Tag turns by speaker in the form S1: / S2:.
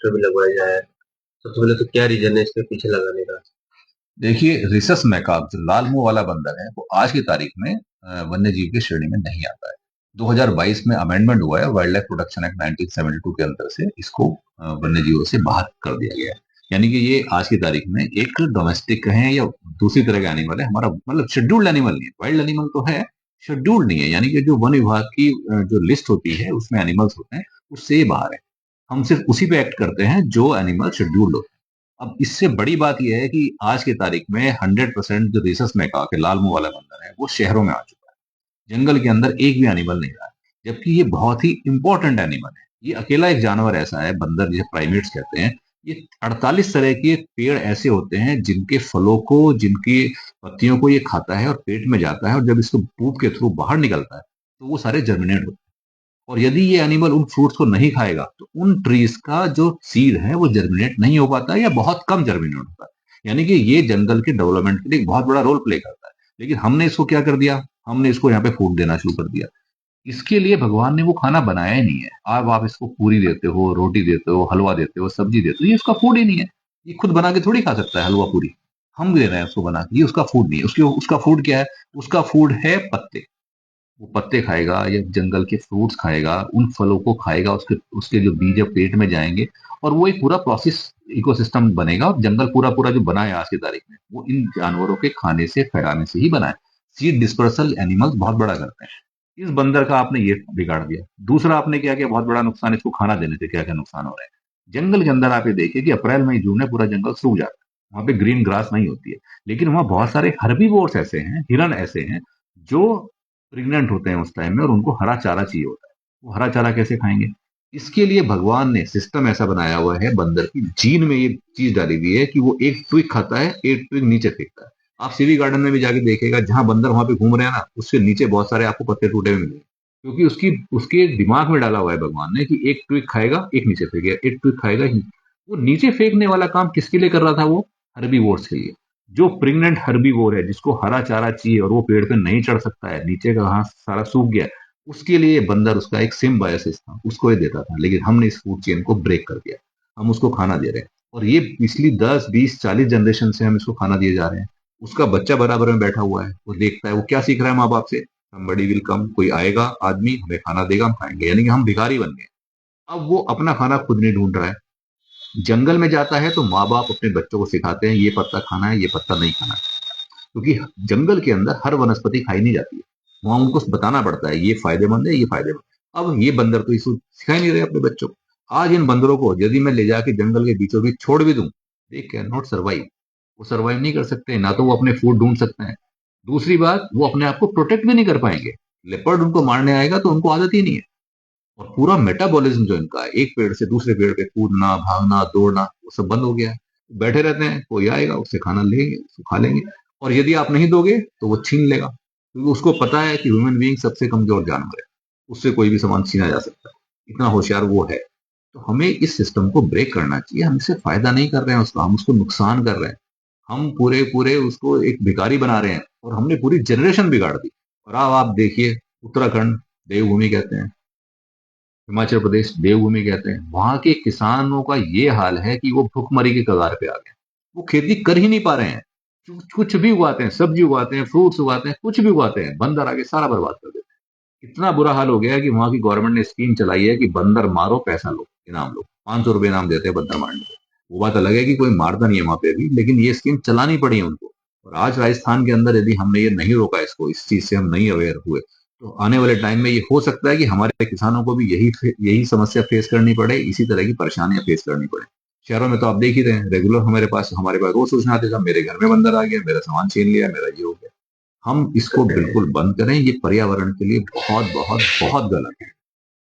S1: Poster भी लगवाया जाए। सबसे पहले तो क्या रीजन है इसके पीछे लगाने का?
S2: देखिए, रिसस मैकाक जो लाल मुंह वाला बंदर है वो आज की तारीख में वन्य जीव की श्रेणी में नहीं आता है। 2022 में अमेंडमेंट हुआ है वाइल्ड लाइफ प्रोटेक्शन एक्ट 1972 के अंदर से इसको वन्य जीवों से बाहर कर दिया गया है। यानी कि ये आज की तारीख में एक डोमेस्टिक है या दूसरी तरह का एनिमल है, हमारा मतलब शेड्यूल्ड एनिमल नहीं है। वाइल्ड एनिमल तो है, शेड्यूल्ड नहीं है। यानी कि जो वन विभाग की जो लिस्ट होती है उसमें एनिमल्स होते हैं, उससे ये बाहर है। हम सिर्फ उसी पे एक्ट करते हैं जो एनिमल शेड्यूल्ड होते हैं। अब इससे बड़ी बात यह है कि आज की तारीख में 100% जो रिसस मैकाक है, लाल मुंह वाला बंदर है, वो शहरों में आ चुका है। जंगल के अंदर एक भी एनिमल नहीं रहा है, जबकि ये बहुत ही इंपॉर्टेंट एनिमल है। ये अकेला एक जानवर ऐसा है, बंदर जिसे प्राइमेट्स कहते हैं। ये 48 तरह के पेड़ ऐसे होते हैं जिनके फलों को, जिनकी पत्तियों को ये खाता है और पेट में जाता है, और जब इसको पूप के थ्रू बाहर निकलता है तो वो सारे जर्मिनेट होते हैं। और यदि ये एनिमल उन फ्रूट्स को नहीं खाएगा तो उन ट्रीज का जो सीड है वो जर्मिनेट नहीं हो पाता है या बहुत कम जर्मिनेट होता है। यानी कि ये जंगल के डेवलपमेंट के लिए एक बहुत बड़ा रोल प्ले करता है। लेकिन हमने इसको क्या कर दिया, हमने इसको यहाँ पे फूड देना शुरू कर दिया। इसके लिए भगवान ने वो खाना बनाया ही नहीं है। अब आप इसको पूरी देते हो, रोटी देते हो, हलवा देते हो, सब्जी देते हो, ये उसका फूड ही नहीं है। ये खुद बना के थोड़ी खा सकता है हलवा पूरी। हम दे रहे हैं उसको बना के, ये उसका फूड नहीं है। उसका फूड क्या है? उसका फूड है पत्ते। वो पत्ते खाएगा या जंगल के फ्रूट्स खाएगा, उन फलों को खाएगा, उसके उसके जो बीज है पेट में जाएंगे, और वो एक पूरा प्रोसेस इकोसिस्टम बनेगा। और जंगल पूरा पूरा जो बना है आज की तारीख में, वो इन जानवरों के खाने से, फैलाने से ही बना है। सीड डिस्पर्सल एनिमल्स बहुत बड़ा करते हैं। इस बंदर का आपने ये बिगाड़ दिया। दूसरा आपने क्या किया, बहुत बड़ा नुकसान, इसको खाना देने से क्या क्या नुकसान हो रहे हैं। जंगल के अंदर आप ये देखिए कि अप्रैल मई जून में पूरा जंगल सूख जाता है। वहां पे ग्रीन ग्रास नहीं होती है। लेकिन वहां बहुत सारे हर्बीवोर्स ऐसे हैं, हिरन ऐसे हैं, जो प्रेग्नेंट होते हैं उस टाइम में, और उनको हरा चारा चाहिए होता है। वो हरा चारा कैसे खाएंगे? इसके लिए भगवान ने सिस्टम ऐसा बनाया हुआ है, बंदर की जीन में ये चीज डाली हुई है कि वो एक ट्विक खाता है, एक ट्विक नीचे फेंकता है। आप सीवी गार्डन में भी जाके देखेगा, जहां बंदर वहां पे घूम रहे हैं ना, उससे नीचे बहुत सारे आपको पत्ते टूटे हुए मिलेंगे। क्योंकि उसकी उसके दिमाग में डाला हुआ है भगवान ने कि एक ट्विक खाएगा, एक नीचे फेंकेगा, एक ट्विक खाएगा ही। वो नीचे फेंकने वाला काम किसके लिए कर रहा था? वो हर्बीवोर्स के लिए। जो प्रेग्नेंट हर्बीवोर है, जिसको हरा चारा चाहिए और वो पेड़ पे नहीं चढ़ सकता है, नीचे का घास सारा सूख गया है, उसके लिए बंदर, उसका एक सिम्बायोसिस था, उसको ये देता था। लेकिन हमने इस फूड चेन को ब्रेक कर दिया। हम उसको खाना दे रहे हैं, और ये पिछली 10 20 40 जनरेशन से हम इसको खाना दिए जा रहे हैं। उसका बच्चा बराबर में बैठा हुआ है, वो देखता है, वो क्या सीख रहा है माँ बाप से? somebody will come, कोई आएगा आदमी हमें खाना देगा, हम खाएंगे। यानी कि हम भिखारी बन गए। अब वो अपना खाना खुद नहीं ढूंढ रहा है। जंगल में जाता है तो माँ बाप अपने बच्चों को सिखाते हैं ये पत्ता खाना है, ये पत्ता नहीं खाना है। क्योंकि जंगल के अंदर हर वनस्पति खाई नहीं जाती है। वहां उनको बताना पड़ता है ये फायदेमंद है, ये फायदेमंद। अब ये बंदर तो इसको सिखा ही नहीं रहे अपने बच्चों को। आज इन बंदरों को यदि मैं ले जाके जंगल के बीचों बीच छोड़ भी दूं, दे कैन नॉट सर्वाइव। वो सर्वाइव नहीं कर सकते, ना तो वो अपने फूड ढूंढ सकते हैं। दूसरी बात, वो अपने आप को प्रोटेक्ट भी नहीं कर पाएंगे। लेपर्ड उनको मारने आएगा तो उनको आदत ही नहीं है। और पूरा मेटाबॉलिज्म जो इनका है, एक पेड़ से दूसरे पेड़ पे कूदना, भागना, दौड़ना, वो सब बंद हो गया है। बैठे रहते हैं, कोई आएगा उससे खाना लेंगे, उसको खा लेंगे। और यदि आप नहीं दोगे तो वो छीन लेगा, क्योंकि उसको पता है कि ह्यूमन बीइंग सबसे कमजोर जानवर है, उससे कोई भी सामान छीना जा सकता है। इतना होशियार वो है। तो हमें इस सिस्टम को ब्रेक करना चाहिए। हम इससे फायदा नहीं कर रहे हैं उसका, हम उसको नुकसान कर रहे हैं। हम पूरे पूरे उसको एक भिखारी बना रहे हैं, और हमने पूरी जनरेशन बिगाड़ दी। और अब आप देखिए, उत्तराखंड देवभूमि कहते हैं, हिमाचल प्रदेश देवभूमि कहते हैं, वहां के किसानों का ये हाल है कि वो भुखमरी के कगार पे आ गए। वो खेती कर ही नहीं पा रहे हैं। कुछ भी उगाते हैं, सब्जी उगाते हैं, फ्रूट्स उगाते हैं, कुछ भी उगाते हैं, बंदर आके सारा बर्बाद कर देते हैं। इतना बुरा हाल हो गया है कि वहां की गवर्नमेंट ने स्कीम चलाई है कि बंदर मारो, पैसा लो, इनाम लो। 500 रुपये इनाम देते हैं बंदर मारने के। वो बात अलग है कि कोई मारता नहीं है वहां पे भी, लेकिन ये स्कीम चलानी पड़ी है उनको। और आज राजस्थान के अंदर यदि हमने ये नहीं रोका, इसको, इस चीज से हम नहीं अवेयर हुए, तो आने वाले टाइम में ये हो सकता है कि हमारे किसानों को भी यही यही समस्या फेस करनी पड़े, इसी तरह की परेशानियां फेस करनी पड़े। शहरों में तो आप देख ही रहे हैं, रेगुलर हमारे पास रोज सूचना आती है, मेरे घर में बंदर आ गया, मेरा सामान छीन लिया, मेरा ये हो गया। हम इसको बिल्कुल बंद करें। ये पर्यावरण के लिए बहुत बहुत बहुत गलत है।